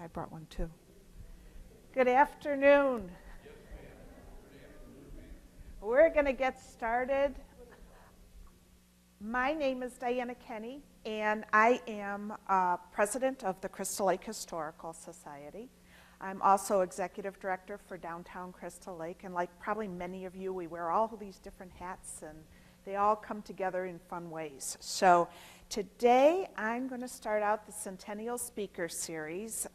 I brought one too. Good afternoon. We're going to get started. My name is Kenney, and I am president of the Crystal Lake Historical Society. I'm also executive director for downtown Crystal Lake, and like probably many of you, we wear all these different hats, and they all come together in fun ways. So today, I'm going to start out the Centennial Speaker Series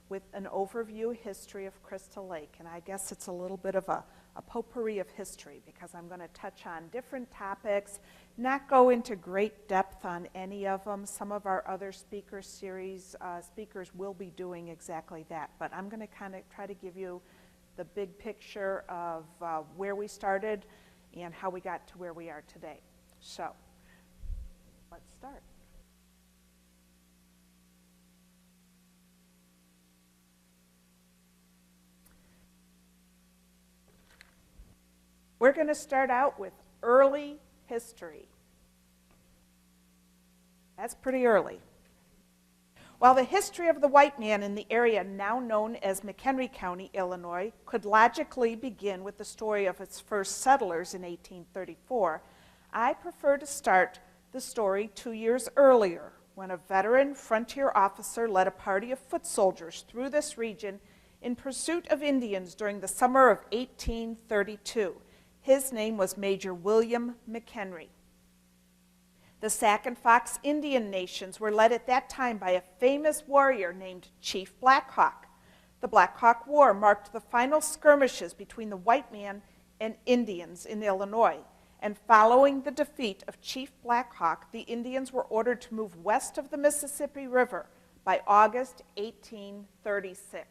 with an overview history of Crystal Lake, and I guess it's a little bit of a potpourri of history because I'm going to touch on different topics, not go into great depth on any of them. Some of our other speaker series speakers will be doing exactly that, but I'm going to kind of try to give you the big picture of where we started and how we got to where we are today. So, let's start. We're going to start out with early history. That's pretty early. While the history of the white man in the area now known as McHenry County, Illinois, could logically begin with the story of its first settlers in 1834, I prefer to start the story 2 years earlier, when a veteran frontier officer led a party of foot soldiers through this region in pursuit of Indians during the summer of 1832. His name was Major William McHenry. The Sac and Fox Indian nations were led at that time by a famous warrior named Chief Black Hawk. The Black Hawk War marked the final skirmishes between the white man and Indians in Illinois, and following the defeat of Chief Black Hawk, the Indians were ordered to move west of the Mississippi River by August 1836.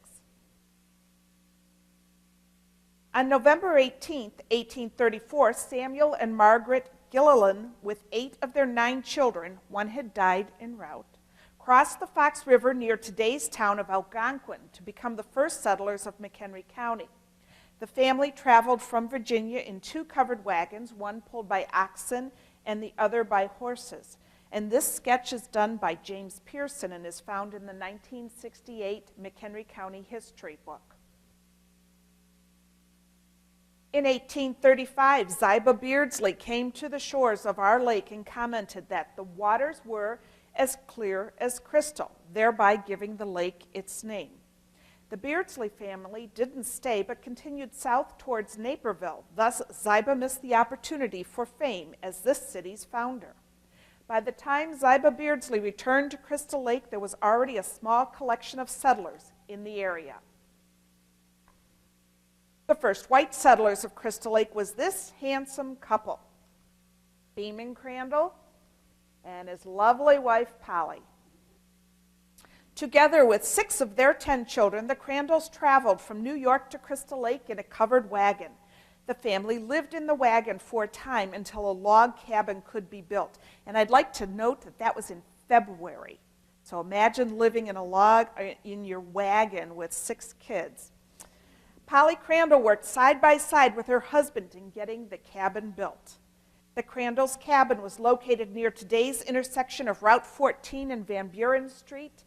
On November 18, 1834, Samuel and Margaret Gilliland, with 8 of their 9 children, one had died en route, crossed the Fox River near today's town of Algonquin to become the first settlers of McHenry County. The family traveled from Virginia in 2 covered wagons, one pulled by oxen and the other by horses. And this sketch is done by James Pearson and is found in the 1968 McHenry County History book. In 1835, Ziba Beardsley came to the shores of our lake and commented that the waters were as clear as crystal, thereby giving the lake its name. The Beardsley family didn't stay but continued south towards Naperville. Thus, Ziba missed the opportunity for fame as this city's founder. By the time Ziba Beardsley returned to Crystal Lake, there was already a small collection of settlers in the area. The first white settlers of Crystal Lake was this handsome couple, Beeman Crandall and his lovely wife, Polly. Together with 6 of their 10 children, the Crandalls traveled from New York to Crystal Lake in a covered wagon. The family lived in the wagon for a time until a log cabin could be built. And I'd like to note that that was in February. So imagine living in a log in your wagon with 6 kids. Polly Crandall worked side by side with her husband in getting the cabin built. The Crandalls' cabin was located near today's intersection of Route 14 and Van Buren Street,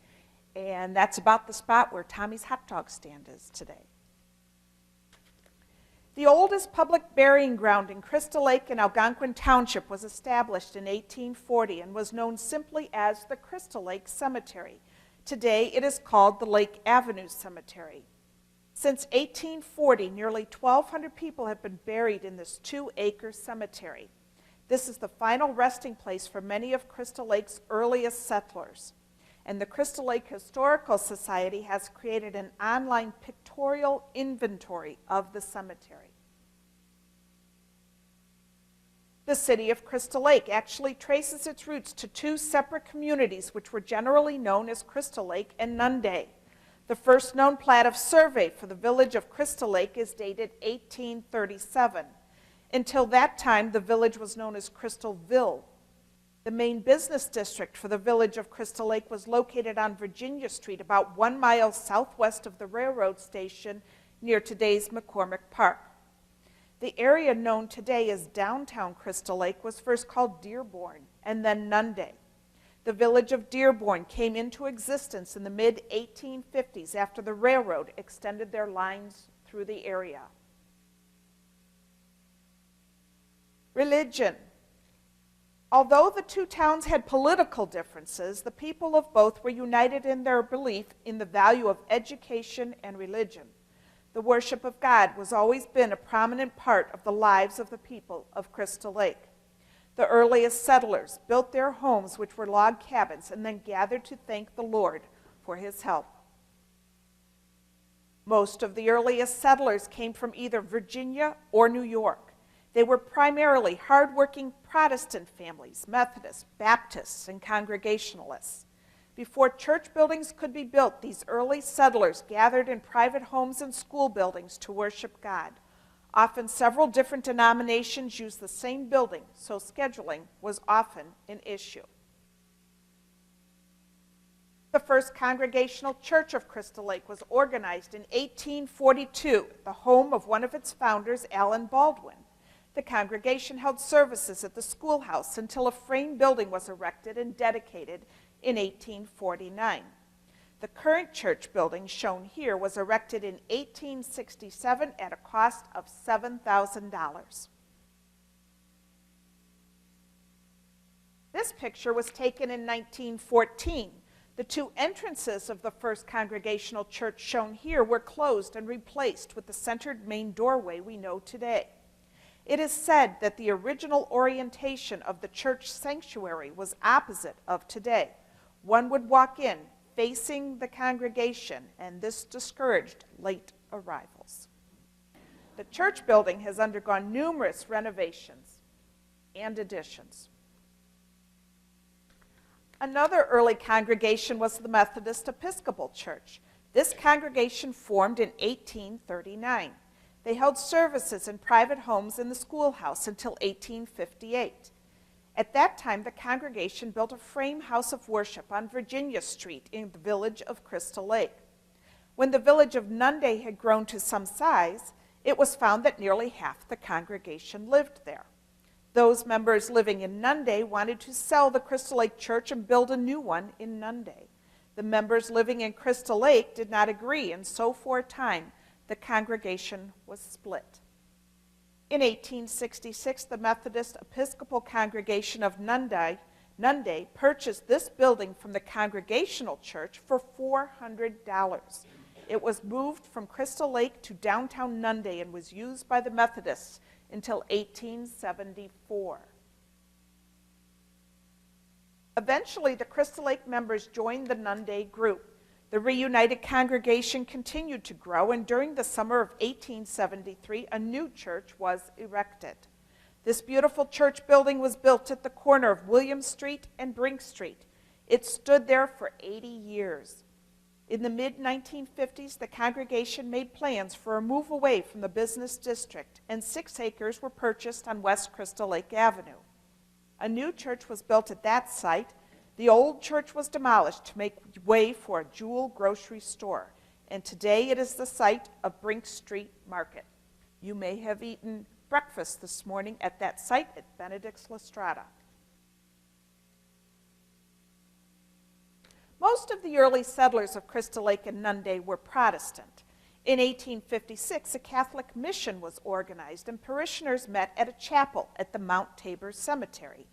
and that's about the spot where Tommy's hot dog stand is today. The oldest public burying ground in Crystal Lake in Algonquin Township was established in 1840 and was known simply as the Crystal Lake Cemetery. Today it is called the Lake Avenue Cemetery. Since 1840, nearly 1,200 people have been buried in this 2-acre cemetery. This is the final resting place for many of Crystal Lake's earliest settlers. And the Crystal Lake Historical Society has created an online pictorial inventory of the cemetery. The city of Crystal Lake actually traces its roots to 2 separate communities which were generally known as Crystal Lake and Nunday. The first known plat of survey for the village of Crystal Lake is dated 1837. Until that time, the village was known as Crystalville. The main business district for the village of Crystal Lake was located on Virginia Street, about 1 mile southwest of the railroad station near today's McCormick Park. The area known today as downtown Crystal Lake was first called Dearborn and then Nunday. The village of Dearborn came into existence in the mid-1850s after the railroad extended their lines through the area. Religion. Although the two towns had political differences, the people of both were united in their belief in the value of education and religion. The worship of God has always been a prominent part of the lives of the people of Crystal Lake. The earliest settlers built their homes, which were log cabins, and then gathered to thank the Lord for his help. Most of the earliest settlers came from either Virginia or New York. They were primarily hardworking Protestant families, Methodists, Baptists, and Congregationalists. Before church buildings could be built, these early settlers gathered in private homes and school buildings to worship God. Often several different denominations used the same building, so scheduling was often an issue. The first Congregational Church of Crystal Lake was organized in 1842, the home of one of its founders, Allen Baldwin. The congregation held services at the schoolhouse until a frame building was erected and dedicated in 1849. The current church building shown here was erected in 1867 at a cost of $7,000. This picture was taken in 1914. The two entrances of the first Congregational Church shown here were closed and replaced with the centered main doorway we know today. It is said that the original orientation of the church sanctuary was opposite of today. One would walk in facing the congregation, and this discouraged late arrivals. The church building has undergone numerous renovations and additions. Another early congregation was the Methodist Episcopal Church. This congregation formed in 1839. They held services in private homes in the schoolhouse until 1858. At that time, the congregation built a frame house of worship on Virginia Street in the village of Crystal Lake. When the village of Nunday had grown to some size, it was found that nearly half the congregation lived there. Those members living in Nunday wanted to sell the Crystal Lake Church and build a new one in Nunday. The members living in Crystal Lake did not agree, and so for a time, the congregation was split. In 1866, the Methodist Episcopal Congregation of Nunday purchased this building from the Congregational Church for $400. It was moved from Crystal Lake to downtown Nunday and was used by the Methodists until 1874. Eventually, the Crystal Lake members joined the Nunday group. The reunited congregation continued to grow, and during the summer of 1873, a new church was erected. This beautiful church building was built at the corner of William Street and Brink Street. It stood there for 80 years. In the mid-1950s, the congregation made plans for a move away from the business district, and 6 acres were purchased on West Crystal Lake Avenue. A new church was built at that site. The old church was demolished to make way for a Jewel grocery store, and today it is the site of Brink Street Market. You may have eaten breakfast this morning at that site at Benedict's La Strada. Most of the early settlers of Crystal Lake and Nunday were Protestant. In 1856, a Catholic mission was organized, and parishioners met at a chapel at the Mount Tabor Cemetery.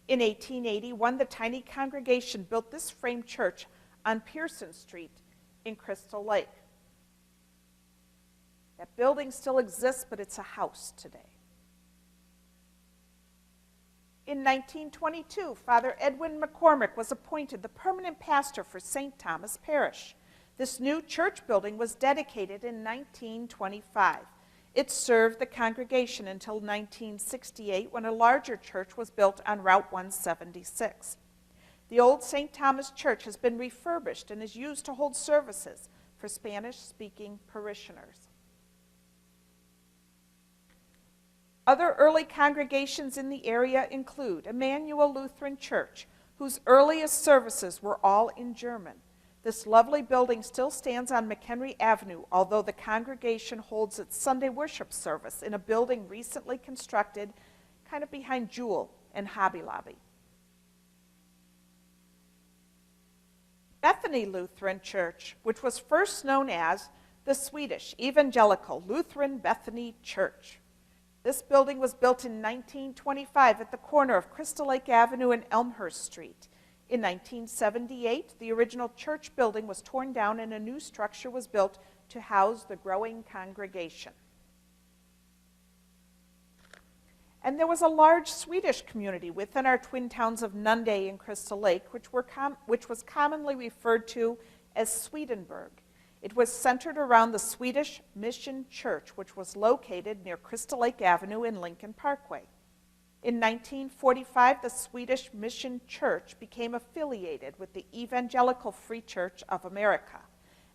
In 1881, the tiny congregation built this frame church on Pearson Street in Crystal Lake. That building still exists, but it's a house today. In 1922, Father Edwin McCormick was appointed the permanent pastor for St. Thomas Parish. This new church building was dedicated in 1925. It served the congregation until 1968, when a larger church was built on Route 176. The old St. Thomas Church has been refurbished and is used to hold services for Spanish-speaking parishioners. Other early congregations in the area include Emmanuel Lutheran Church, whose earliest services were all in German. This lovely building still stands on McHenry Avenue, although the congregation holds its Sunday worship service in a building recently constructed kind of behind Jewel and Hobby Lobby. Bethany Lutheran Church, which was first known as the Swedish Evangelical Lutheran Bethany Church. This building was built in 1925 at the corner of Crystal Lake Avenue and Elmhurst Street. In 1978, the original church building was torn down and a new structure was built to house the growing congregation. And there was a large Swedish community within our twin towns of Nunde and Crystal Lake, which was commonly referred to as Swedenborg. It was centered around the Swedish Mission Church, which was located near Crystal Lake Avenue and Lincoln Parkway. In 1945, the Swedish Mission Church became affiliated with the Evangelical Free Church of America.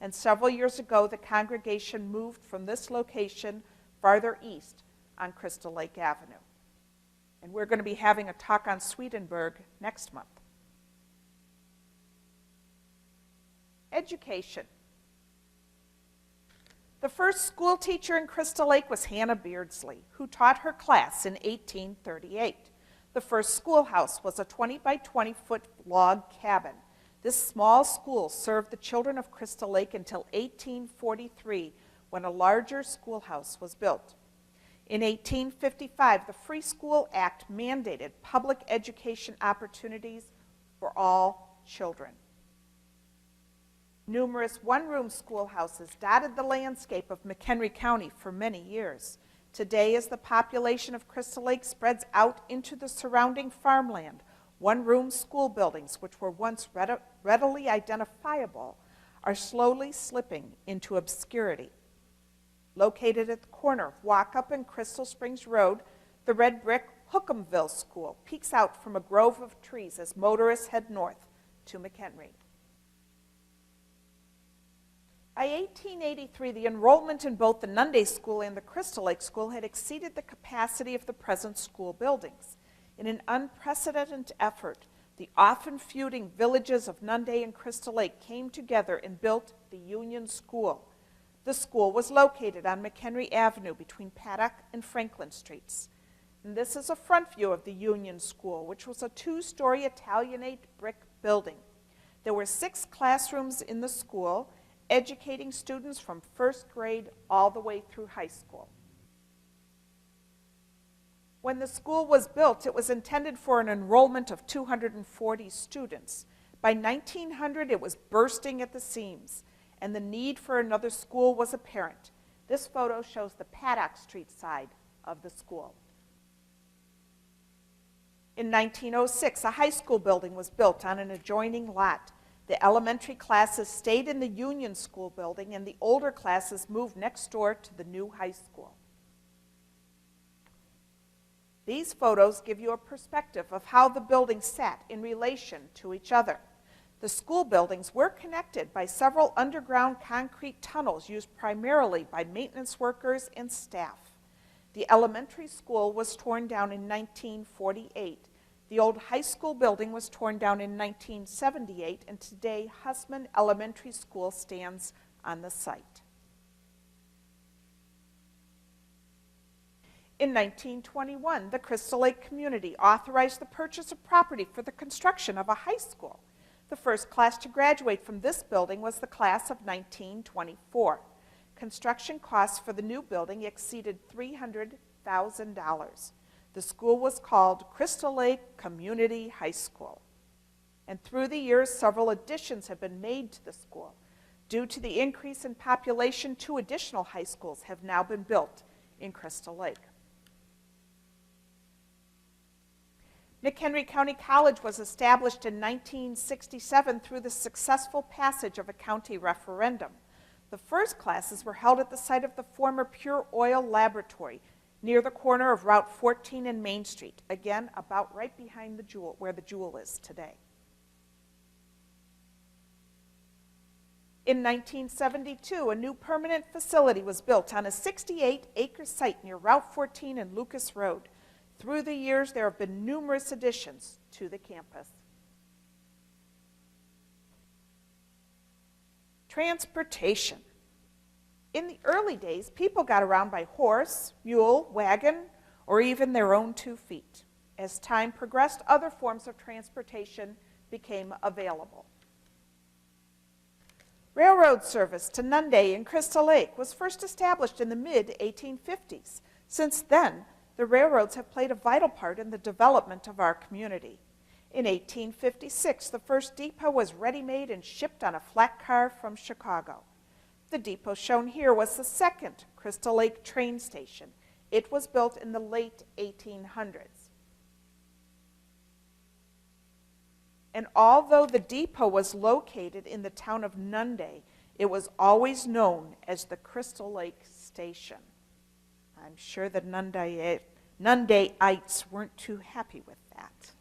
And several years ago, the congregation moved from this location farther east on Crystal Lake Avenue. And we're going to be having a talk on Swedenborg next month. Education. The first school teacher in Crystal Lake was Hannah Beardsley, who taught her class in 1838. The first schoolhouse was a 20 by 20 foot log cabin. This small school served the children of Crystal Lake until 1843, when a larger schoolhouse was built. In 1855, the Free School Act mandated public education opportunities for all children. Numerous one-room schoolhouses dotted the landscape of McHenry County for many years. Today, as the population of Crystal Lake spreads out into the surrounding farmland, one-room school buildings, which were once readily identifiable, are slowly slipping into obscurity. Located at the corner of Walkup and Crystal Springs Road, the red brick Hookhamville School peeks out from a grove of trees as motorists head north to McHenry. By 1883, the enrollment in both the Nunde School and the Crystal Lake School had exceeded the capacity of the present school buildings. In an unprecedented effort, the often feuding villages of Nunde and Crystal Lake came together and built the Union School. The school was located on McHenry Avenue between Paddock and Franklin Streets. And this is a front view of the Union School, which was a two-story Italianate brick building. There were 6 classrooms in the school, educating students from first grade all the way through high school. When the school was built, it was intended for an enrollment of 240 students. By 1900, it was bursting at the seams, and the need for another school was apparent. This photo shows the Paddock Street side of the school. In 1906, a high school building was built on an adjoining lot. The elementary classes stayed in the Union School building, and the older classes moved next door to the new high school. These photos give you a perspective of how the buildings sat in relation to each other. The school buildings were connected by several underground concrete tunnels used primarily by maintenance workers and staff. The elementary school was torn down in 1948. The old high school building was torn down in 1978, and today Hussman Elementary School stands on the site. In 1921, the Crystal Lake community authorized the purchase of property for the construction of a high school. The first class to graduate from this building was the class of 1924. Construction costs for the new building exceeded $300,000. The school was called Crystal Lake Community High School. And through the years, several additions have been made to the school. Due to the increase in population, 2 additional high schools have now been built in Crystal Lake. McHenry County College was established in 1967 through the successful passage of a county referendum. The first classes were held at the site of the former Pure Oil Laboratory, near the corner of Route 14 and Main Street, again, about right behind the Jewel, where the Jewel is today. In 1972, a new permanent facility was built on a 68-acre site near Route 14 and Lucas Road. Through the years, there have been numerous additions to the campus. Transportation. In the early days, people got around by horse, mule, wagon, or even their own 2 feet. As time progressed, other forms of transportation became available. Railroad service to Nunde and Crystal Lake was first established in the mid-1850s. Since then, the railroads have played a vital part in the development of our community. In 1856, the first depot was ready-made and shipped on a flat car from Chicago. The depot shown here was the second Crystal Lake train station. It was built in the late 1800s. And although the depot was located in the town of Nunde, it was always known as the Crystal Lake Station. I'm sure the Nundeites weren't too happy with that.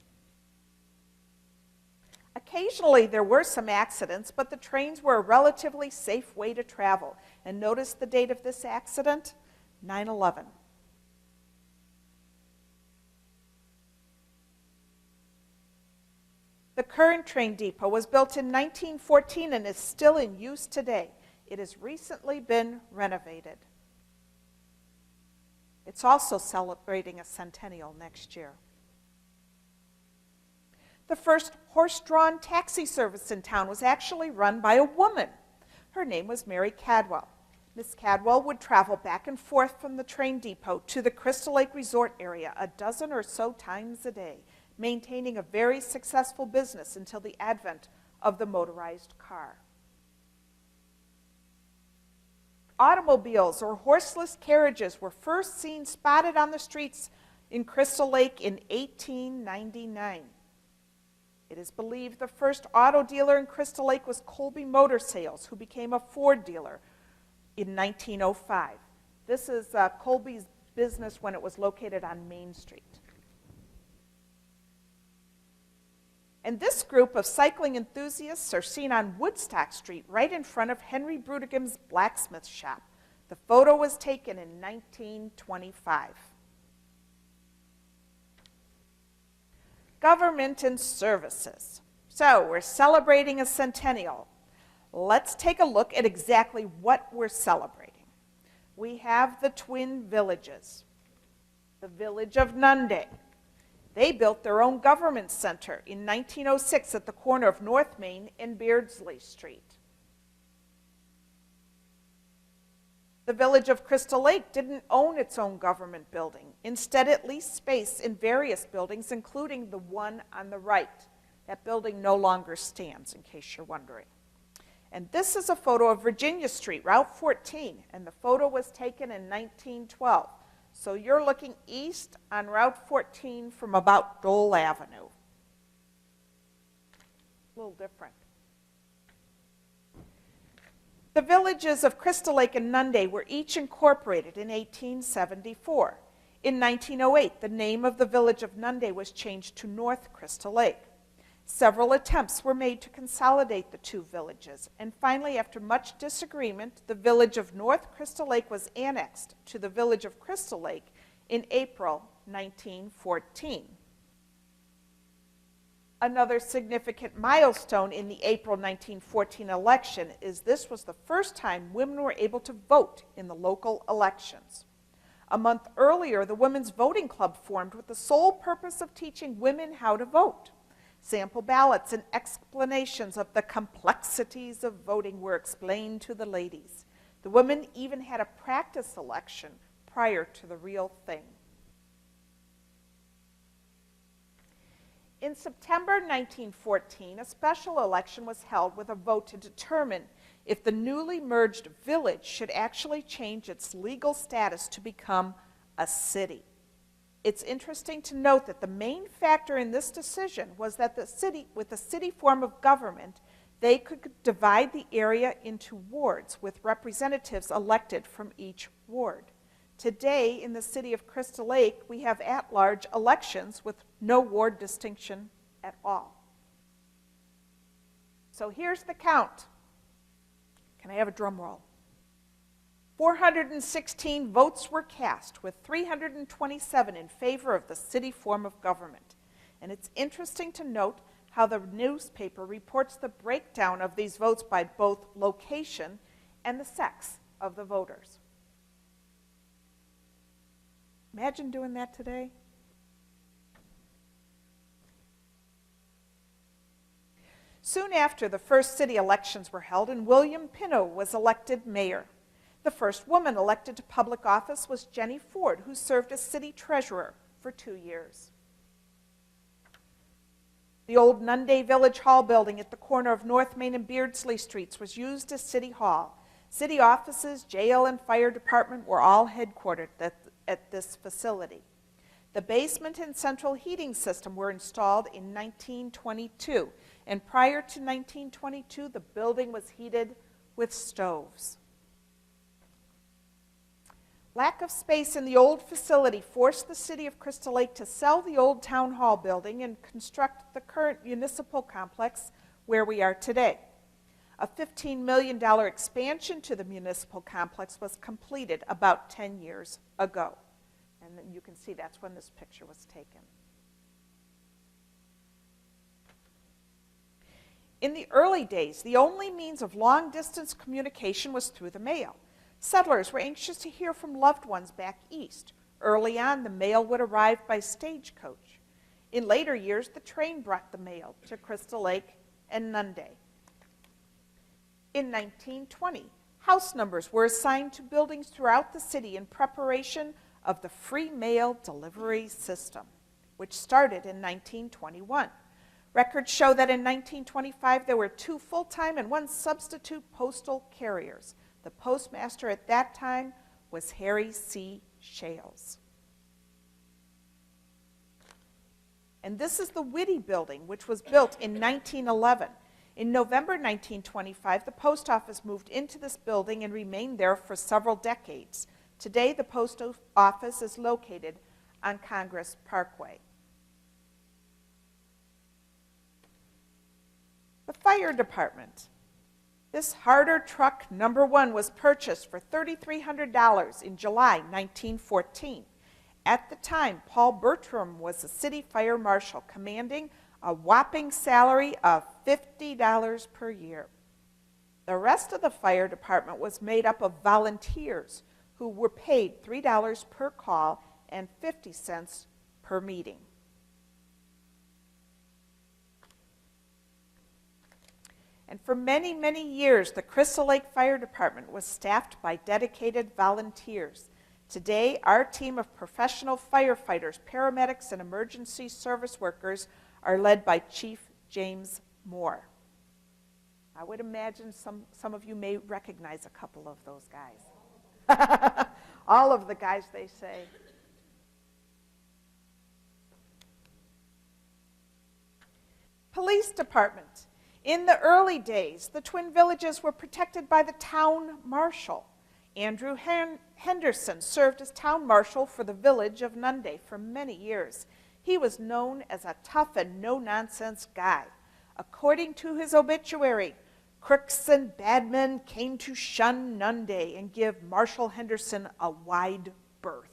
Occasionally there were some accidents, but the trains were a relatively safe way to travel. And notice the date of this accident, 9/11. The current train depot was built in 1914 and is still in use today. It has recently been renovated. It's also celebrating a centennial next year. The first horse-drawn taxi service in town was actually run by a woman. Her name was Mary Cadwell. Miss Cadwell would travel back and forth from the train depot to the Crystal Lake Resort area a dozen or so times a day, maintaining a very successful business until the advent of the motorized car. Automobiles or horseless carriages were first seen spotted on the streets in Crystal Lake in 1899. It is believed the first auto dealer in Crystal Lake was Colby Motor Sales, who became a Ford dealer in 1905. This is Colby's business when it was located on Main Street. And this group of cycling enthusiasts are seen on Woodstock Street, right in front of Henry Brudigham's blacksmith shop. The photo was taken in 1925. Government and services. So we're celebrating a centennial. Let's take a look at exactly what we're celebrating. We have the twin villages. The village of Nunde. They built their own government center in 1906 at the corner of North Main and Beardsley Street. The village of Crystal Lake didn't own its own government building. Instead, it leased space in various buildings, including the one on the right. That building no longer stands, in case you're wondering. And this is a photo of Virginia Street, Route 14, and the photo was taken in 1912. So you're looking east on Route 14 from about Dole Avenue. A little different. The villages of Crystal Lake and Nunde were each incorporated in 1874. In 1908, the name of the village of Nunde was changed to North Crystal Lake. Several attempts were made to consolidate the two villages, and finally, after much disagreement, the village of North Crystal Lake was annexed to the village of Crystal Lake in April 1914. Another significant milestone in the April 1914 election is this was the first time women were able to vote in the local elections. A month earlier, the Women's Voting Club formed with the sole purpose of teaching women how to vote. Sample ballots and explanations of the complexities of voting were explained to the ladies. The women even had a practice election prior to the real thing. In September 1914, a special election was held with a vote to determine if the newly merged village should actually change its legal status to become a city. It's interesting to note that the main factor in this decision was that the city, with the city form of government, they could divide the area into wards with representatives elected from each ward. Today, in the city of Crystal Lake, we have at-large elections with no ward distinction at all. So here's the count. Can I have a drum roll? 416 votes were cast, with 327 in favor of the city form of government. And it's interesting to note how the newspaper reports the breakdown of these votes by both location and the sex of the voters. Imagine doing that today. Soon after, the first city elections were held, and William Pinnow was elected mayor. The first woman elected to public office was Jenny Ford, who served as city treasurer for 2 years. The old Nunday Village Hall building at the corner of North Main and Beardsley Streets was used as City Hall. City offices, jail, and fire department were all headquartered at this facility. The basement and central heating system were installed in 1922, and prior to 1922, the building was heated with stoves. Lack of space in the old facility forced the city of Crystal Lake to sell the old town hall building and construct the current municipal complex where we are today. A $15 million expansion to the municipal complex was completed about 10 years ago. And then you can see that's when this picture was taken. In the early days, the only means of long-distance communication was through the mail. Settlers were anxious to hear from loved ones back east. Early on, the mail would arrive by stagecoach. In later years, the train brought the mail to Crystal Lake and Nunday. In 1920, house numbers were assigned to buildings throughout the city in preparation of the free mail delivery system, which started in 1921. Records show that in 1925 there were 2 full-time and 1 substitute postal carriers. The postmaster at that time was Harry C. Shales. And this is the Whitty Building, which was built in 1911. In November 1925, the post office moved into this building and remained there for several decades. Today, the post office is located on Congress Parkway. The fire department. This Harder truck number 1 was purchased for $3,300 in July 1914. At the time, Paul Bertram was the city fire marshal, commanding a whopping salary of $50 per year. The rest of the fire department was made up of volunteers who were paid $3 per call and 50 cents per meeting. And for many, many years, the Crystal Lake Fire Department was staffed by dedicated volunteers. Today, our team of professional firefighters, paramedics, and emergency service workers are led by Chief James Moore. I would imagine some of you may recognize a couple of those guys. All of the guys, they say. Police department. In the early days, the Twin Villages were protected by the town marshal. Andrew Henderson served as town marshal for the village of Nunday for many years. He was known as a tough and no-nonsense guy. According to his obituary, crooks and bad men came to shun Nunday and give Marshal Henderson a wide berth.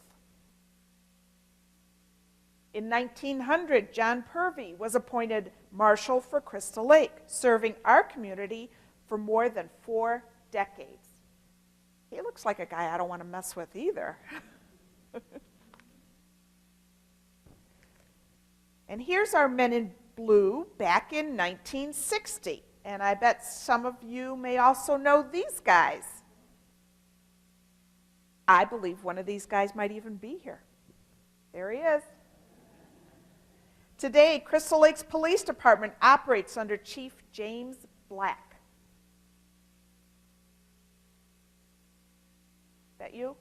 In 1900, John Purvey was appointed marshal for Crystal Lake, serving our community for more than 4 decades. He looks like a guy I don't want to mess with either. And here's our men in blue back in 1960. And I bet some of you may also know these guys. I believe one of these guys might even be here. There he is. Today, Crystal Lake's Police Department operates under Chief James Black. That you?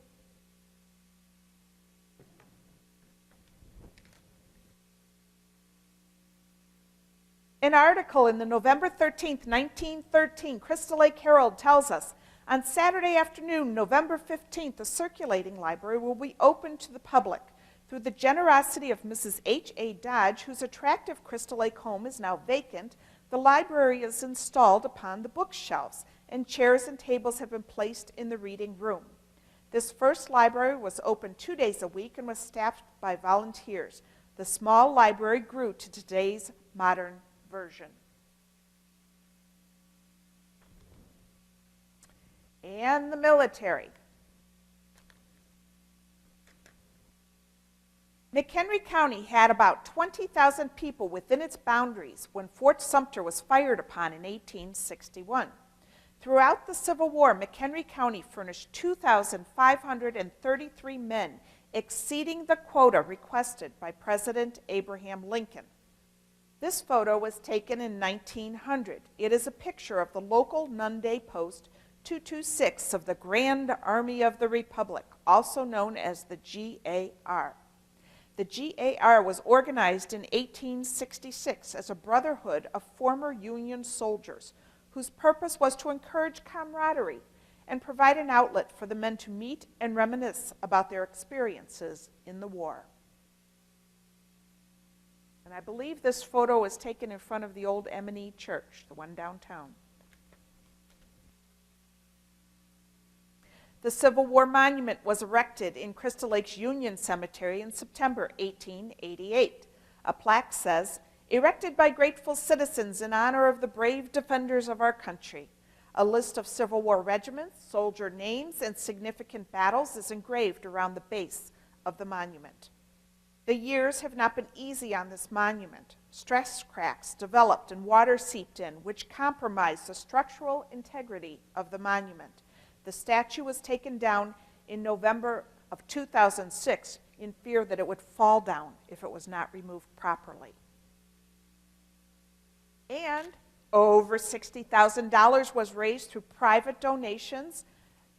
An article in the November 13th, 1913 Crystal Lake Herald tells us, on Saturday afternoon, November 15th, the circulating library will be open to the public. Through the generosity of Mrs. H.A. Dodge, whose attractive Crystal Lake home is now vacant, the library is installed upon the bookshelves, and chairs and tables have been placed in the reading room. This first library was open 2 days a week and was staffed by volunteers. The small library grew to today's modern version. And the military. McHenry County had about 20,000 people within its boundaries when Fort Sumter was fired upon in 1861. Throughout the Civil War, McHenry County furnished 2,533 men, exceeding the quota requested by President Abraham Lincoln. This photo was taken in 1900. It is a picture of the local noonday post 226 of the Grand Army of the Republic, also known as the GAR. The GAR was organized in 1866 as a brotherhood of former Union soldiers whose purpose was to encourage camaraderie and provide an outlet for the men to meet and reminisce about their experiences in the war. And I believe this photo was taken in front of the old M&E Church, the one downtown. The Civil War Monument was erected in Crystal Lake's Union Cemetery in September 1888. A plaque says, "Erected by grateful citizens in honor of the brave defenders of our country." A list of Civil War regiments, soldier names, and significant battles is engraved around the base of the monument. The years have not been easy on this monument. Stress cracks developed and water seeped in, which compromised the structural integrity of the monument. The statue was taken down in November of 2006 in fear that it would fall down if it was not removed properly. And over $60,000 was raised through private donations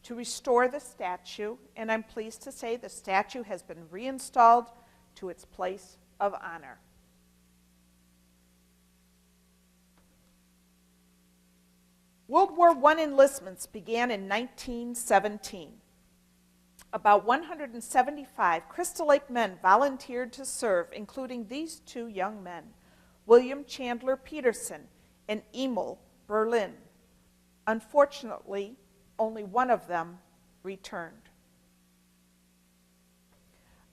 to restore the statue, and I'm pleased to say the statue has been reinstalled to its place of honor. World War I enlistments began in 1917. About 175 Crystal Lake men volunteered to serve, including these two young men, William Chandler Peterson and Emil Berlin. Unfortunately, only one of them returned.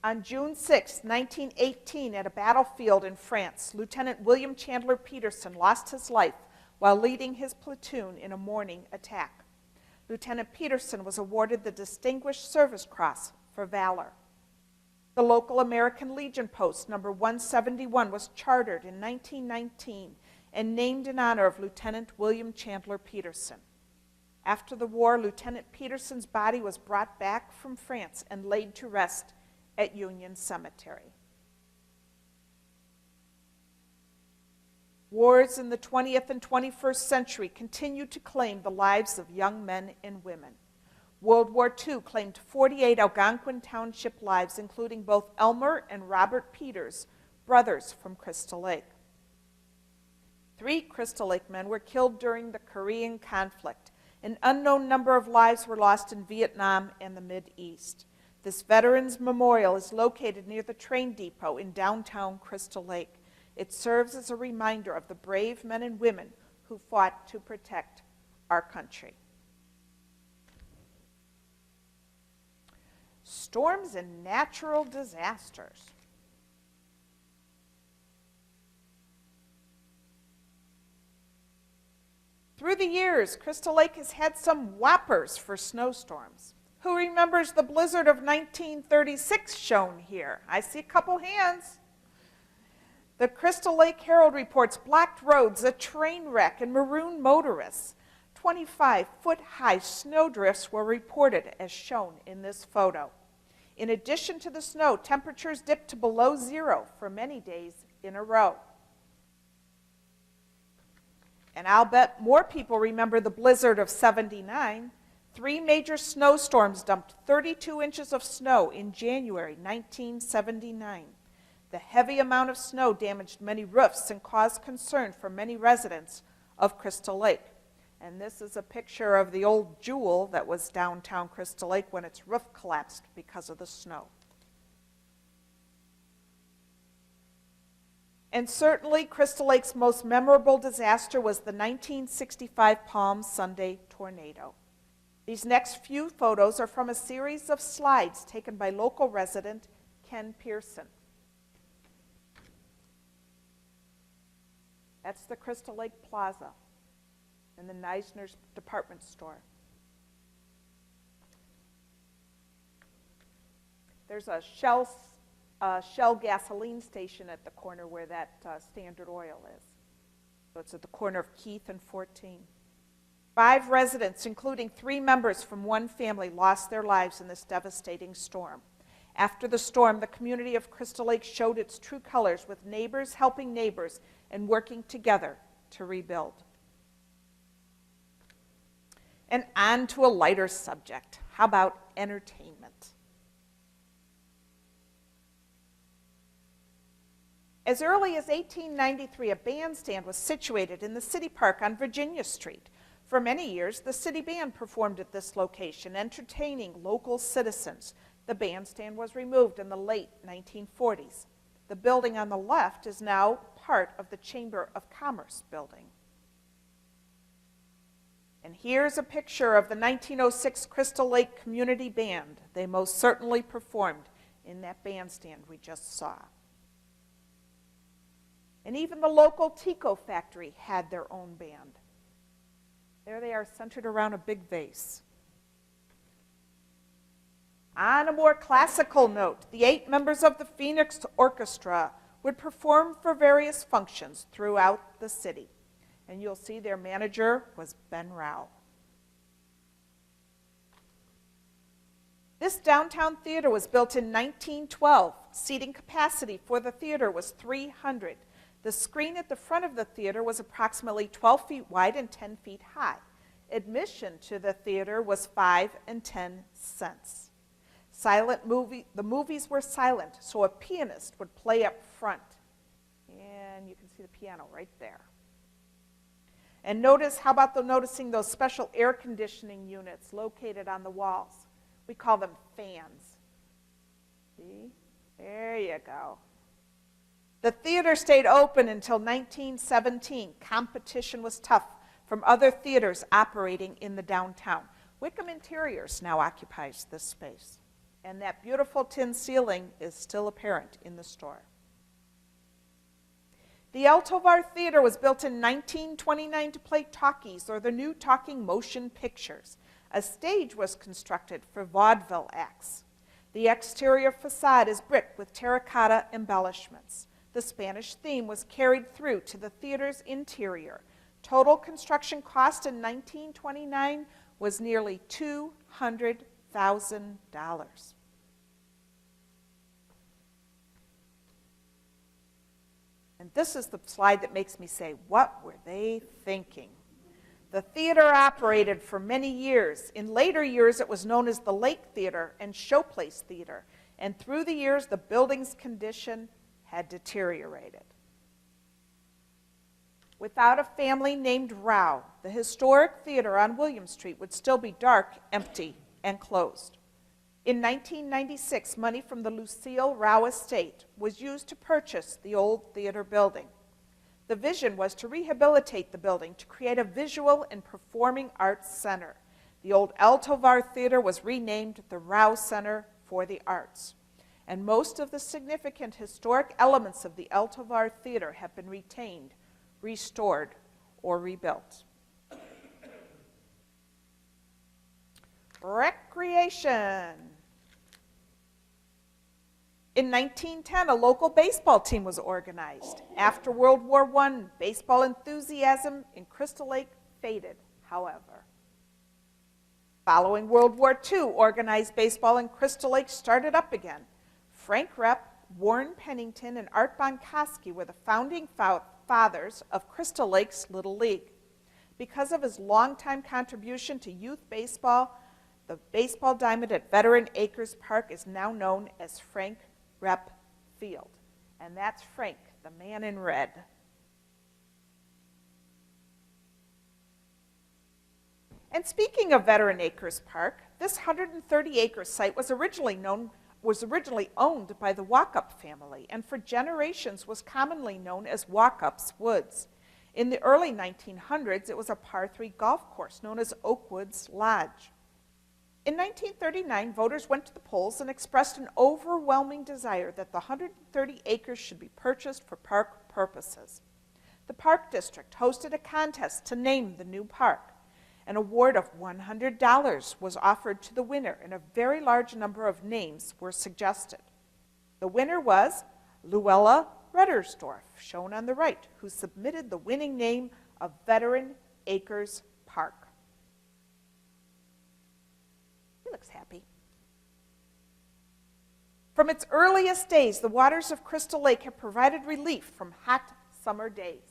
On June 6, 1918, at a battlefield in France, Lieutenant William Chandler Peterson lost his life while leading his platoon in a morning attack. Lieutenant Peterson was awarded the Distinguished Service Cross for valor. The local American Legion post, number 171, was chartered in 1919 and named in honor of Lieutenant William Chandler Peterson. After the war, Lieutenant Peterson's body was brought back from France and laid to rest at Union Cemetery. Wars in the 20th and 21st century continued to claim the lives of young men and women. World War II claimed 48 Algonquin Township lives, including both Elmer and Robert Peters, brothers from Crystal Lake. 3 Crystal Lake men were killed during the Korean conflict. An unknown number of lives were lost in Vietnam and the Mideast. This Veterans Memorial is located near the train depot in downtown Crystal Lake. It serves as a reminder of the brave men and women who fought to protect our country. Storms and natural disasters. Through the years, Crystal Lake has had some whoppers for snowstorms. Who remembers the blizzard of 1936 shown here? I see a couple hands. The Crystal Lake Herald reports blocked roads, a train wreck, and marooned motorists. 25-foot-high snowdrifts were reported, as shown in this photo. In addition to the snow, temperatures dipped to below zero for many days in a row. And I'll bet more people remember the blizzard of '79. 3 major snowstorms dumped 32 inches of snow in January 1979. The heavy amount of snow damaged many roofs and caused concern for many residents of Crystal Lake. And this is a picture of the old Jewel that was downtown Crystal Lake when its roof collapsed because of the snow. And certainly Crystal Lake's most memorable disaster was the 1965 Palm Sunday tornado. These next few photos are from a series of slides taken by local resident Ken Pearson. That's the Crystal Lake Plaza and the Neisner's department store. There's a shell Shell gasoline station at the corner where that Standard Oil is. So it's at the corner of Keith and 14. 5 residents, including 3 members from one family, lost their lives in this devastating storm. After the storm, the community of Crystal Lake showed its true colors, with neighbors helping neighbors and working together to rebuild. And on to a lighter subject. How about entertainment? As early as 1893, a bandstand was situated in the city park on Virginia Street. For many years, the city band performed at this location, entertaining local citizens. The bandstand was removed in the late 1940s. The building on the left is now part of the Chamber of Commerce building. And here's a picture of the 1906 Crystal Lake Community Band. They most certainly performed in that bandstand we just saw. And even the local Tico factory had their own band. There they are, centered around a big vase. On a more classical note, the 8 members of the Phoenix Orchestra would perform for various functions throughout the city. And you'll see their manager was Ben Rao. This downtown theater was built in 1912. Seating capacity for the theater was 300. The screen at the front of the theater was approximately 12 feet wide and 10 feet high. Admission to the theater was 5 and 10 cents. The movies were silent, so a pianist would play up front. And you can see the piano right there. And notice, how about noticing those special air conditioning units located on the walls? We call them fans. See? There you go. The theater stayed open until 1917. Competition was tough from other theaters operating in the downtown. Wickham Interiors now occupies this space. And that beautiful tin ceiling is still apparent in the store. The Altovar Theater was built in 1929 to play talkies, or the new talking motion pictures. A stage was constructed for vaudeville acts. The exterior facade is brick with terracotta embellishments. The Spanish theme was carried through to the theater's interior. Total construction cost in 1929 was nearly $200,000. And this is the slide that makes me say, what were they thinking? The theater operated for many years. In later years, it was known as the Lake Theater and Showplace Theater. And through the years, the building's condition had deteriorated. Without a family named Rao, the historic theater on William Street would still be dark, empty, and closed. In 1996, money from the Lucille Rao estate was used to purchase the old theater building. The vision was to rehabilitate the building to create a visual and performing arts center. The old Altovar Theater was renamed the Rao Center for the Arts. And most of the significant historic elements of the Altovar Theater have been retained, restored, or rebuilt. Recreation. In 1910, a local baseball team was organized. After World War I, baseball enthusiasm in Crystal Lake faded, however. Following World War II, organized baseball in Crystal Lake started up again. Frank Repp, Warren Pennington, and Art Bonkoski were the founding fathers of Crystal Lake's Little League. Because of his longtime contribution to youth baseball, the baseball diamond at Veteran Acres Park is now known as Frank Repp Field. And that's Frank, the man in red. And speaking of Veteran Acres Park, this 130-acre site was originally owned by the Walkup family, and for generations was commonly known as Walkup's Woods. In the early 1900s, it was a par 3 golf course known as Oakwoods Lodge. In 1939, voters went to the polls and expressed an overwhelming desire that the 130 acres should be purchased for park purposes. The Park District hosted a contest to name the new park. An award of $100 was offered to the winner, and a very large number of names were suggested. The winner was Luella Reddersdorf, shown on the right, who submitted the winning name of Veteran Acres Park. He looks happy. From its earliest days, the waters of Crystal Lake have provided relief from hot summer days.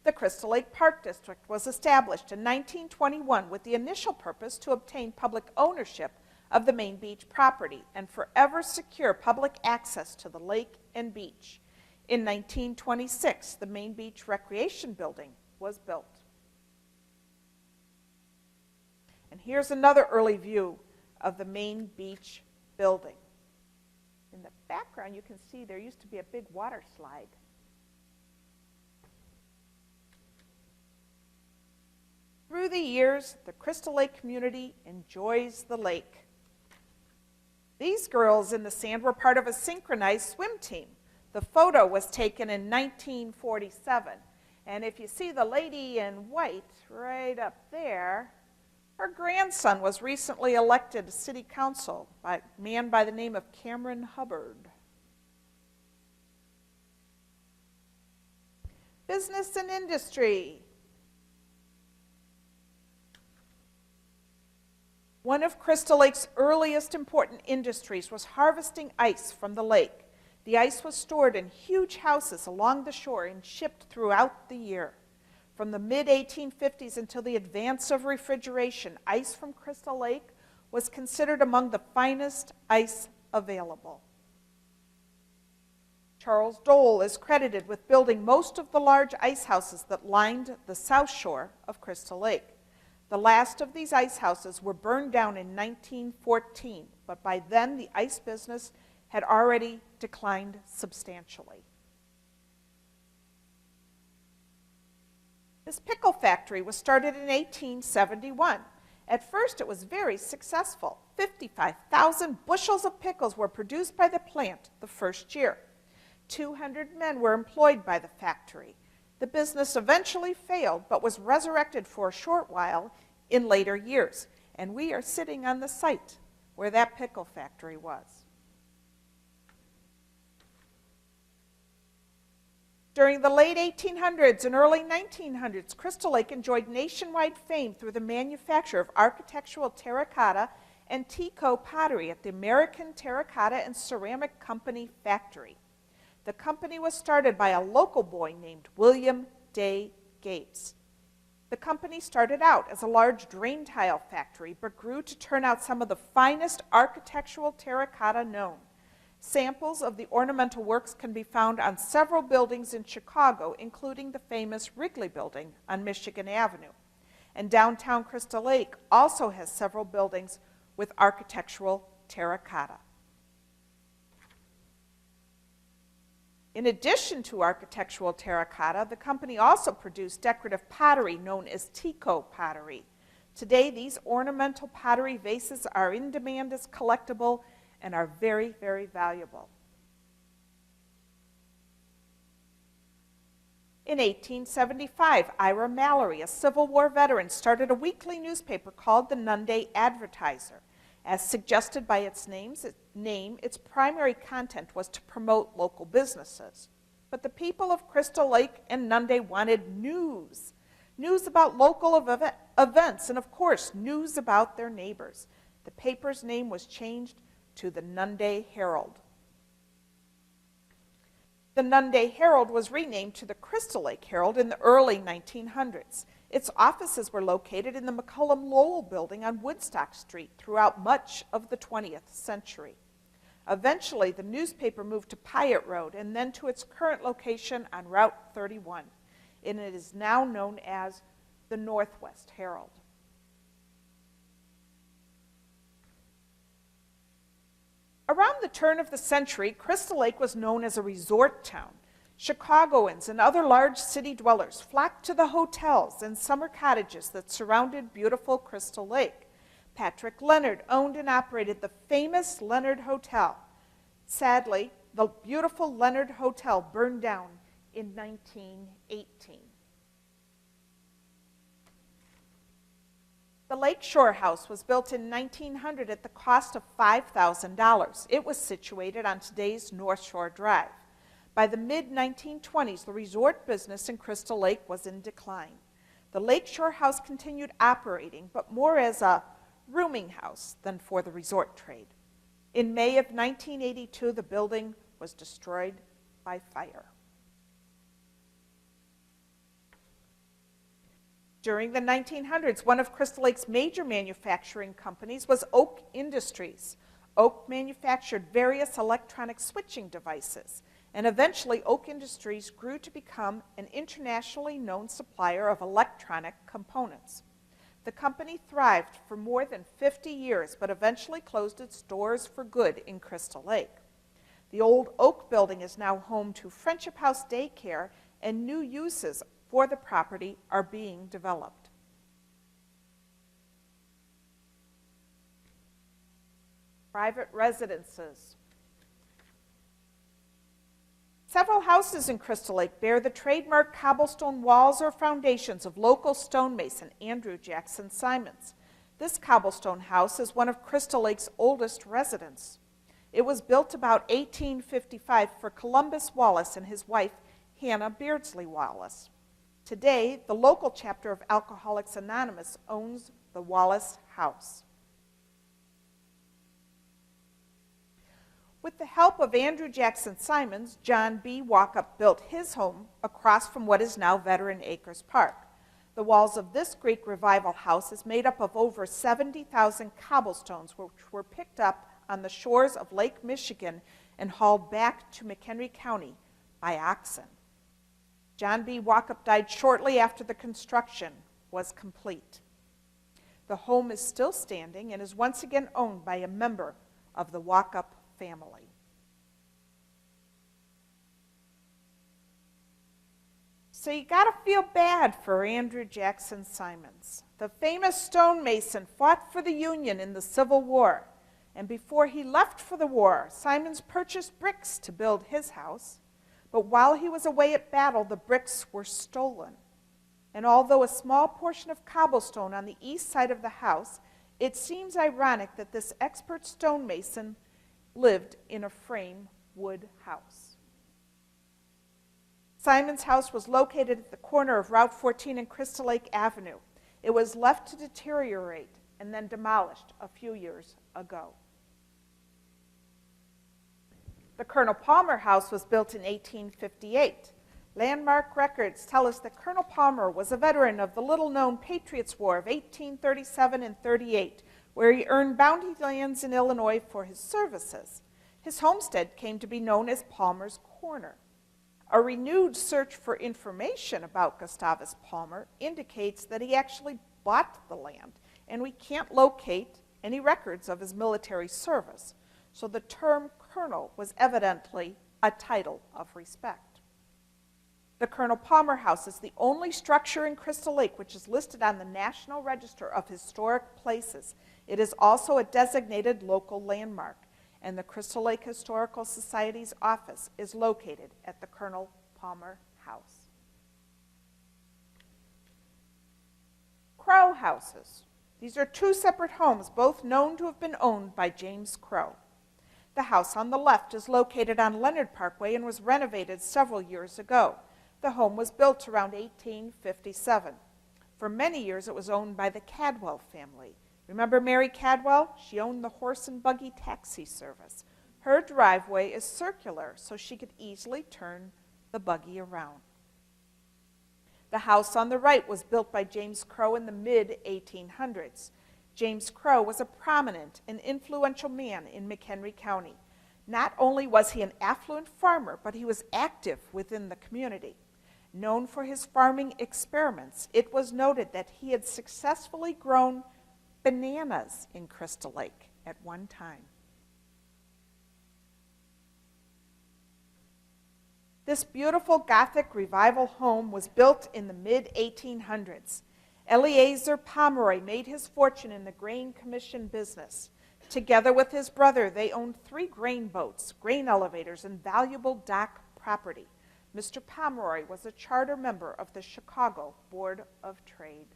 The Crystal Lake Park District was established in 1921 with the initial purpose to obtain public ownership of the main beach property and forever secure public access to the lake and beach. In 1926, the main beach recreation building was built. And here's another early view of the main beach building. In the background, you can see there used to be a big water slide. Through the years, the Crystal Lake community enjoys the lake. These girls in the sand were part of a synchronized swim team. The photo was taken in 1947. And if you see the lady in white right up there, her grandson was recently elected to city council by a man by the name of Cameron Hubbard. Business and industry. One of Crystal Lake's earliest important industries was harvesting ice from the lake. The ice was stored in huge houses along the shore and shipped throughout the year. From the mid-1850s until the advance of refrigeration, ice from Crystal Lake was considered among the finest ice available. Charles Dole is credited with building most of the large ice houses that lined the south shore of Crystal Lake. The last of these ice houses were burned down in 1914, but by then the ice business had already declined substantially. This pickle factory was started in 1871. At first it was very successful. 55,000 bushels of pickles were produced by the plant the first year. 200 men were employed by the factory. The business eventually failed, but was resurrected for a short while in later years. And we are sitting on the site where that pickle factory was. During the late 1800s and early 1900s, Crystal Lake enjoyed nationwide fame through the manufacture of architectural terracotta and Tico pottery at the American Terracotta and Ceramic Company factory. The company was started by a local boy named William Day Gates. The company started out as a large drain tile factory, but grew to turn out some of the finest architectural terracotta known. Samples of the ornamental works can be found on several buildings in Chicago, including the famous Wrigley Building on Michigan Avenue. And downtown Crystal Lake also has several buildings with architectural terracotta. In addition to architectural terracotta, the company also produced decorative pottery known as Tico pottery. Today, these ornamental pottery vases are in demand as collectible and are very, very valuable. In 1875, Ira Mallory, a Civil War veteran, started a weekly newspaper called the Nunday Advertiser. As suggested by its name, its primary content was to promote local businesses. But the people of Crystal Lake and Nunday wanted news. News about local events, and of course, news about their neighbors. The paper's name was changed to the Nunday Herald. The Nunday Herald was renamed to the Crystal Lake Herald in the early 1900s. Its offices were located in the McCullum Lowell building on Woodstock Street throughout much of the 20th century. Eventually, the newspaper moved to Piatt Road and then to its current location on Route 31, and it is now known as the Northwest Herald. Around the turn of the century, Crystal Lake was known as a resort town. Chicagoans and other large city dwellers flocked to the hotels and summer cottages that surrounded beautiful Crystal Lake. Patrick Leonard owned and operated the famous Leonard Hotel. Sadly, the beautiful Leonard Hotel burned down in 1918. The Lakeshore House was built in 1900 at the cost of $5,000. It was situated on today's North Shore Drive. By the mid-1920s, the resort business in Crystal Lake was in decline. The Lakeshore House continued operating, but more as a rooming house than for the resort trade. In May of 1982, the building was destroyed by fire. During the 1900s, one of Crystal Lake's major manufacturing companies was Oak Industries. Oak manufactured various electronic switching devices, and eventually Oak Industries grew to become an internationally known supplier of electronic components. The company thrived for more than 50 years, but eventually closed its doors for good in Crystal Lake. The old Oak building is now home to Friendship House Daycare, and new uses for the property are being developed. Private residences. Several houses in Crystal Lake bear the trademark cobblestone walls or foundations of local stonemason Andrew Jackson Simons. This cobblestone house is one of Crystal Lake's oldest residents. It was built about 1855 for Columbus Wallace and his wife, Hannah Beardsley Wallace. Today, the local chapter of Alcoholics Anonymous owns the Wallace House. With the help of Andrew Jackson Simons, John B. Walkup built his home across from what is now Veteran Acres Park. The walls of this Greek Revival house is made up of over 70,000 cobblestones, which were picked up on the shores of Lake Michigan and hauled back to McHenry County by oxen. John B. Walkup died shortly after the construction was complete. The home is still standing and is once again owned by a member of the Walkup family. So you got to feel bad for Andrew Jackson Simons. The famous stonemason fought for the Union in the Civil War, and before he left for the war, Simons purchased bricks to build his house, but while he was away at battle, the bricks were stolen. And although a small portion of cobblestone on the east side of the house, it seems ironic that this expert stonemason lived in a frame wood house. Simon's house was located at the corner of Route 14 and Crystal Lake Avenue. It was left to deteriorate and then demolished a few years ago. The Colonel Palmer House was built in 1858. Landmark records tell us that Colonel Palmer was a veteran of the little-known Patriots' War of 1837 and 38, where he earned bounty lands in Illinois for his services. His homestead came to be known as Palmer's Corner. A renewed search for information about Gustavus Palmer indicates that he actually bought the land, and we can't locate any records of his military service, so the term colonel was evidently a title of respect. The Colonel Palmer House is the only structure in Crystal Lake which is listed on the National Register of Historic Places. It is also a designated local landmark, and the Crystal Lake Historical Society's office is located at the Colonel Palmer House. Crow houses. These are two separate homes, both known to have been owned by James Crow. The house on the left is located on Leonard Parkway and was renovated several years ago. The home was built around 1857. For many years, it was owned by the Cadwell family. Remember Mary Cadwell? She owned the horse and buggy taxi service. Her driveway is circular, so she could easily turn the buggy around. The house on the right was built by James Crow in the mid-1800s. James Crow was a prominent and influential man in McHenry County. Not only was he an affluent farmer, but he was active within the community. Known for his farming experiments, it was noted that he had successfully grown bananas in Crystal Lake at one time. This beautiful Gothic Revival home was built in the mid-1800s. Eleazar Pomeroy made his fortune in the grain commission business. Together with his brother, they owned 3 grain boats, grain elevators, and valuable dock property. Mr. Pomeroy was a charter member of the Chicago Board of Trade.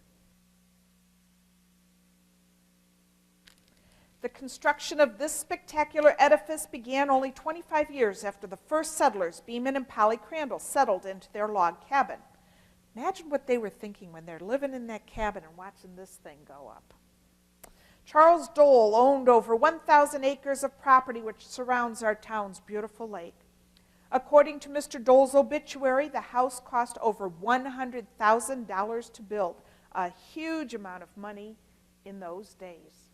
The construction of this spectacular edifice began only 25 years after the first settlers, Beeman and Polly Crandall, settled into their log cabin. Imagine what they were thinking when they're living in that cabin and watching this thing go up. Charles Dole owned over 1,000 acres of property which surrounds our town's beautiful lake. According to Mr. Dole's obituary, the house cost over $100,000 to build, a huge amount of money in those days.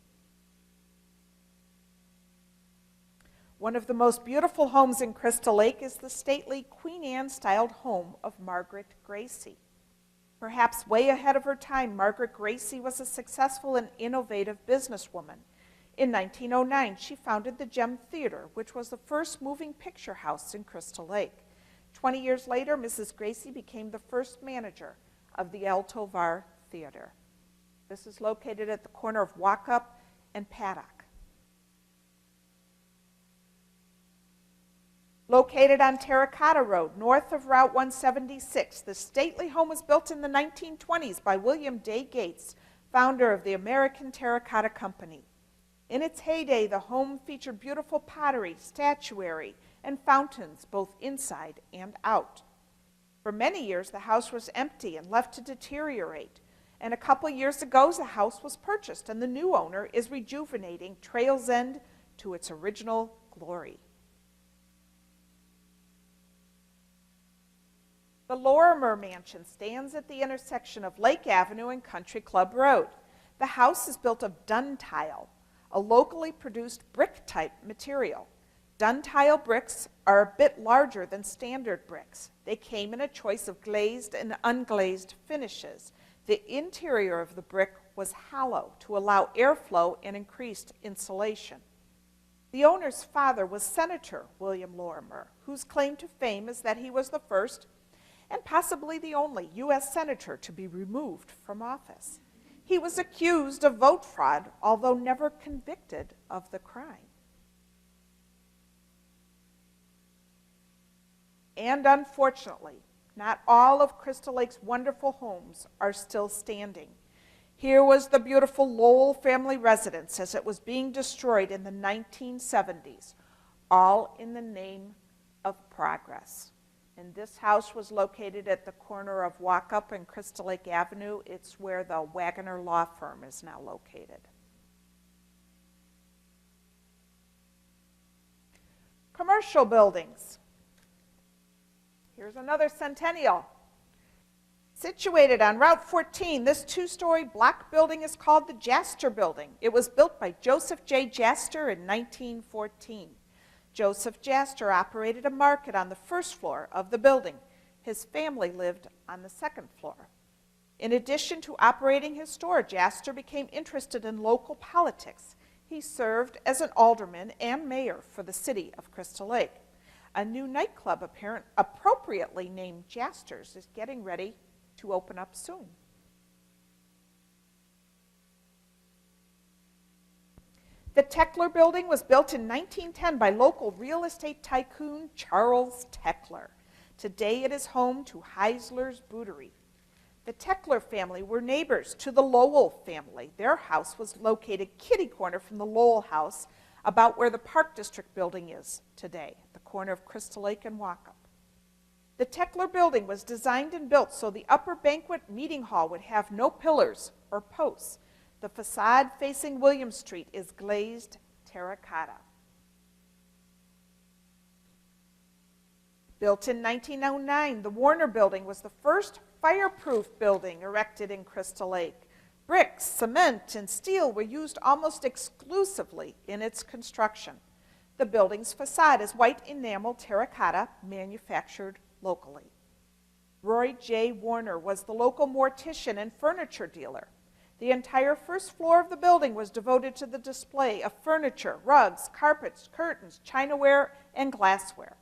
One of the most beautiful homes in Crystal Lake is the stately Queen Anne-styled home of Margaret Gracie. Perhaps way ahead of her time, Margaret Gracie was a successful and innovative businesswoman. In 1909, she founded the Gem Theater, which was the first moving picture house in Crystal Lake. 20 years later, Mrs. Gracie became the first manager of the El Tovar Theater. This is located at the corner of Walkup and Paddock. Located on Terracotta Road, north of Route 176, the stately home was built in the 1920s by William Day Gates, founder of the American Terracotta Company. In its heyday, the home featured beautiful pottery, statuary, and fountains, both inside and out. For many years, the house was empty and left to deteriorate. And a couple years ago, the house was purchased, and the new owner is rejuvenating Trails End to its original glory. The Lorimer Mansion stands at the intersection of Lake Avenue and Country Club Road. The house is built of dun tile, a locally produced brick-type material. Dun tile bricks are a bit larger than standard bricks. They came in a choice of glazed and unglazed finishes. The interior of the brick was hollow to allow airflow and increased insulation. The owner's father was Senator William Lorimer, whose claim to fame is that he was the first and possibly the only U.S. senator to be removed from office. He was accused of vote fraud, although never convicted of the crime. And unfortunately, not all of Crystal Lake's wonderful homes are still standing. Here was the beautiful Lowell family residence as it was being destroyed in the 1970s, all in the name of progress. And this house was located at the corner of Walkup and Crystal Lake Avenue. It's where the Wagoner Law Firm is now located. Commercial buildings. Here's another Centennial. Situated on Route 14, this two-story block building is called the Jaster Building. It was built by Joseph J. Jaster in 1914. Joseph Jaster operated a market on the first floor of the building. His family lived on the second floor. In addition to operating his store, Jaster became interested in local politics. He served as an alderman and mayor for the city of Crystal Lake. A new nightclub appropriately named Jaster's is getting ready to open up soon. The Techler Building was built in 1910 by local real estate tycoon Charles Techler. Today it is home to Heisler's Bouterie. The Techler family were neighbors to the Lowell family. Their house was located kitty-corner from the Lowell house, about where the Park District building is today, at the corner of Crystal Lake and Walkup. The Techler Building was designed and built so the upper banquet meeting hall would have no pillars or posts. The facade facing William Street is glazed terracotta. Built in 1909, the Warner Building was the first fireproof building erected in Crystal Lake. Bricks, cement, and steel were used almost exclusively in its construction. The building's facade is white enamel terracotta manufactured locally. Roy J. Warner was the local mortician and furniture dealer. The entire first floor of the building was devoted to the display of furniture, rugs, carpets, curtains, chinaware, and glassware.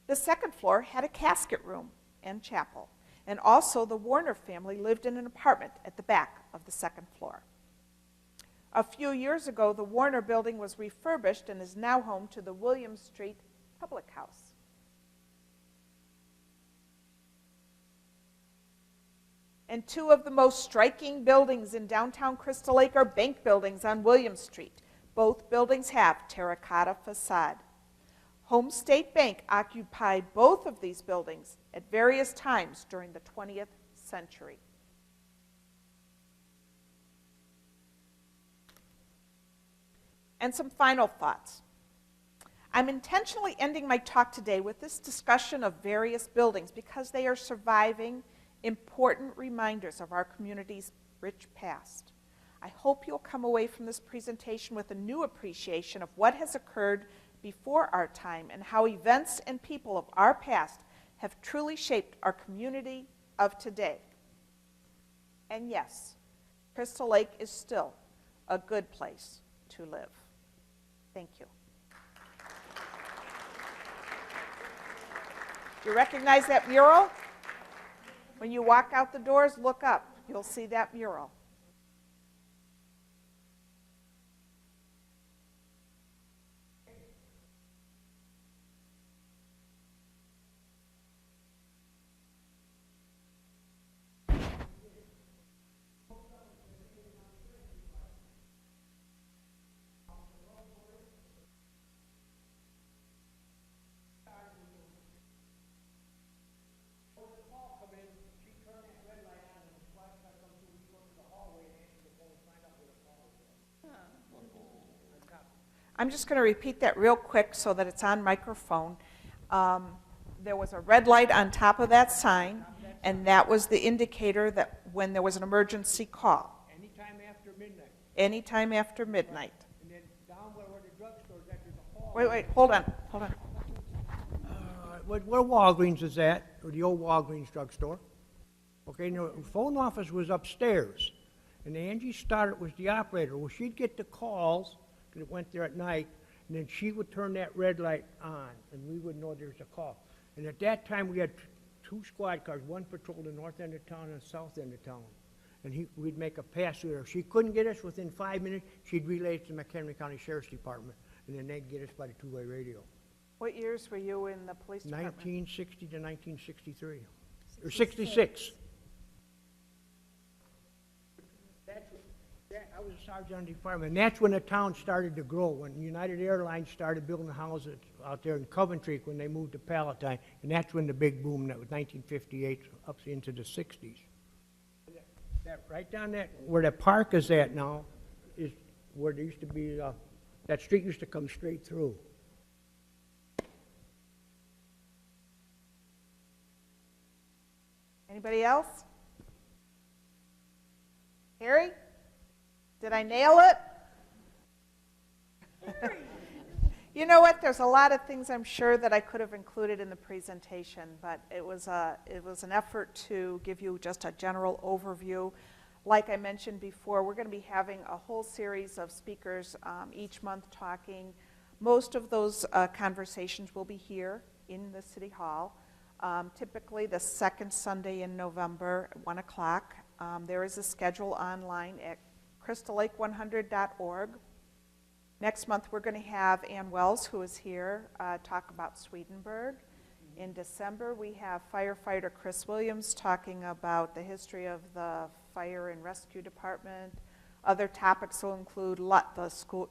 The second floor had a casket room and chapel, and also the Warner family lived in an apartment at the back of the second floor. A few years ago, the Warner Building was refurbished and is now home to the William Street Public House. And two of the most striking buildings in downtown Crystal Lake are bank buildings on William Street. Both buildings have terracotta facade. Home State Bank occupied both of these buildings at various times during the 20th century. And some final thoughts. I'm intentionally ending my talk today with this discussion of various buildings because they are surviving, important reminders of our community's rich past. I hope you'll come away from this presentation with a new appreciation of what has occurred before our time and how events and people of our past have truly shaped our community of today. And yes, Crystal Lake is still a good place to live. Thank you. You recognize that mural? When you walk out the doors, look up. You'll see that mural. I'm just going to repeat that real quick so that it's on microphone. There was a red light on top of that sign, and that was the indicator that when there was an emergency call. Anytime after midnight. Anytime after midnight. And then down where the drugstore is at, there's a hall. Wait, hold on. Where Walgreens is at, or the old Walgreens drugstore. Okay, the phone office was upstairs. And Angie Stoddard was the operator. Well, she'd get the calls, because it went there at night, and then she would turn that red light on, and we would know there was a call. And at that time, we had two squad cars. One patrolled the north end of town and the south end of town. And we'd make a pass through there. If she couldn't get us within 5 minutes, she'd relay it to the McHenry County Sheriff's Department, and then they'd get us by the two-way radio. What years were you in the police department? 1960 to 1963, or 66. I was a sergeant in the department, and that's when the town started to grow, when United Airlines started building houses out there in Coventry when they moved to Palatine, and that's when the big boom, that was 1958 up into the 60s. That right down that, where the park is at now, is where there used to be, that street used to come straight through. Anybody else? Harry? Did I nail it? You know what? There's a lot of things I'm sure that I could have included in the presentation, but it was an effort to give you just a general overview. Like I mentioned before, we're going to be having a whole series of speakers each month talking. Most of those conversations will be here in the City Hall. Typically the second Sunday in November at 1 o'clock. There is a schedule online at crystallake100.org. Next month we're going to have Ann Wells, who is here, talk about Swedenborg. In December we have firefighter Chris Williams talking about the history of the fire and rescue department. Other topics will include the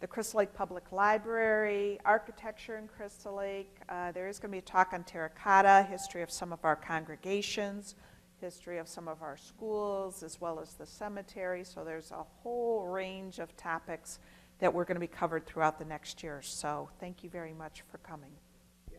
Crystal Lake Public Library, architecture in Crystal Lake. There is going to be a talk on terracotta, history of some of our congregations, history of some of our schools, as well as the cemetery. So there's a whole range of topics that we're going to be covered throughout the next year. So thank you very much for coming. Yeah,